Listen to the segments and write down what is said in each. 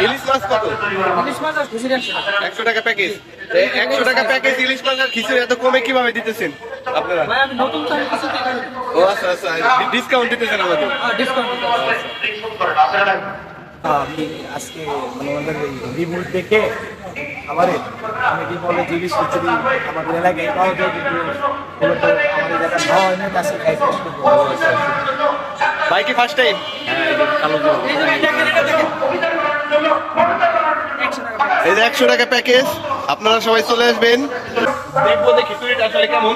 ইলিশ মাছ কত? ইলিশ মাছ আর খিচুড়ি 100 টাকা প্যাকেজ। 100 টাকা প্যাকেজ ইলিশ মাছ আর খিচুড়ি এত কমে কিভাবে দিতেছেন আপনারা? ভাই আমি নতুন তো কিছু টাকা ও আচ্ছা আচ্ছা, ডিসকাউন্ট দিতেছেন আমাদের। ডিসকাউন্ট আমি আজকে মানে আমাদের রিভিউ দেখে আমি কি বলে জিনিস খিচুড়ি আমাদের এলাকায় পাওয়া যায়, কিন্তু মূলত আমাদের এলাকা খাওয়া হয় না, কাছে খাইতে আসলে ভাই কি ফার্স্ট টাইম? এই যে ভাই দেখেন এটা দেখেন 100 টাকা এই যে 100 টাকা প্যাকেজ, আপনারা সবাই চলে আসবেন। দেখবো যে খিচুড়িটা আসলে কেমন।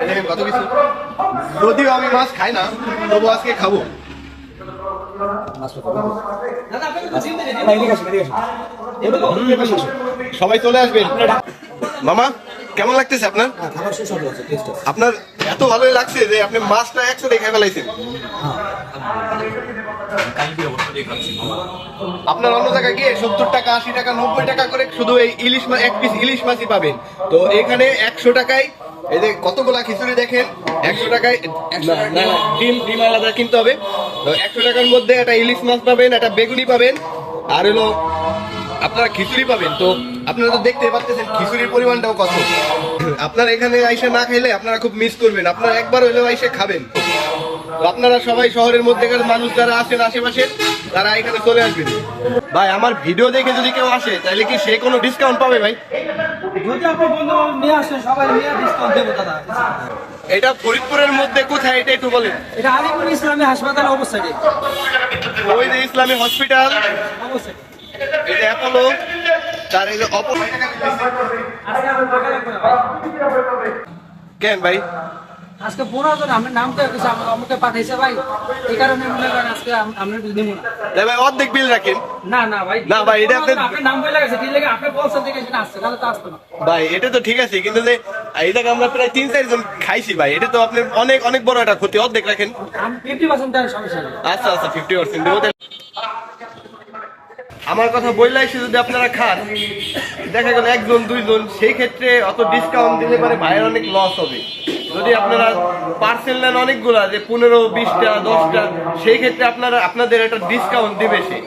এই দেখেন কত কিছু। যদিও আমি মাছ খাই না, তবু আজকে খাবো। দাদা আপনি তো চিনতে নেই সবাই চলে আসবেন। মামা কেমন লাগতেছে আপনার? খাবার সুস্বাদু আছে, টেস্ট আছে। আপনার এত ভালোই লাগছে যে আপনি মাছটা একসাথে খেয়ে ফেলাইছেন। আপনার অন্য জায়গায় গিয়ে 70 টাকা 80 টাকা 90 টাকা করে শুধু এই ইলিশ মাছ, এক পিস ইলিশ মাছই পাবেন। তো এখানে 100 টাকায় এই যে কতগুলা খিচুড়ি দেখেন, 100 টাকায় ডিম আলাদা কিনতে হবে। তো 100 টাকার মধ্যে একটা ইলিশ মাছ পাবেন, একটা বেগুনি পাবেন, আর হলো আপনারা খিচুড়ি পাবেন। তো আপনারা তো দেখতে পাচ্ছেন খিচুড়ির পরিমাণটাও কত। আপনারা এখানে আইসে না খাইলে আপনারা খুব মিস করবেন, আপনারা একবার হইলেও আইসে খাবেন। তো আপনারা সবাই শহরের মধ্যেকার মানুষ যারা আছেন আশেপাশে, তারা এখানে চলে আসবেন। ভাই আমার ভিডিও দেখে যদি কেউ আসে তাহলে কি সে কোনো ডিসকাউন্ট পাবে ভাই? যদি আপনি বন্ধু নিয়ে আসেন সবাই নিয়ে ডিসকাউন্ট দেবো দাদা। এটা ফরিদপুরের মধ্যে কোথায় এটা একটু বলেন। এটা আলিপুর ইসলামী হাসপাতাল অবস্থায় ওই যে ইসলামী হসপিটাল, অবস্থায় এই যে অ্যাপোলো, তার এই যে আজকে আমি টাকা লাগবে না ভাই। কেন ভাই? আজকে 15 জন আমার নাম তো কিছু আমাকে পাঠাইছে ভাই, এই কারণে মনে করেন আজকে আমরা দিব না। তাই ভাই অর্ধেক বিল রাখেন। না না ভাই, না ভাই, এটা আপনার- আপনার নাম বলে গেছে, ঠিক লাগে আপনি বলছেন দেখে সেটা আসছে, তাহলে তো আসতো না। ভাই এটা তো ঠিক আছে, কিন্তু যে এই জায়গায় আমরা প্রায় 3-4 জন খাইছি ভাই, এটা তো আপনার অনেক অনেক বড় একটা ক্ষতি। অর্ধেক রাখেন। আমি 50% দেওয়ার সমস্যা নেই। আচ্ছা আচ্ছা 50% দেবো তাহলে। আমার কথা বললে এসে যদি আপনারা খান, দেখা গেল 1 জন 2 জন, সেই ক্ষেত্রে অত ডিসকাউন্ট দিলে পারে ভাইয়ের অনেক লস হবে। যদি আপনারা পার্সেল নেন অনেকগুলা, যে 15, 20টা, 10টা, সেই ক্ষেত্রে আপনাদের একটা ডিসকাউন্ট দিবে সে।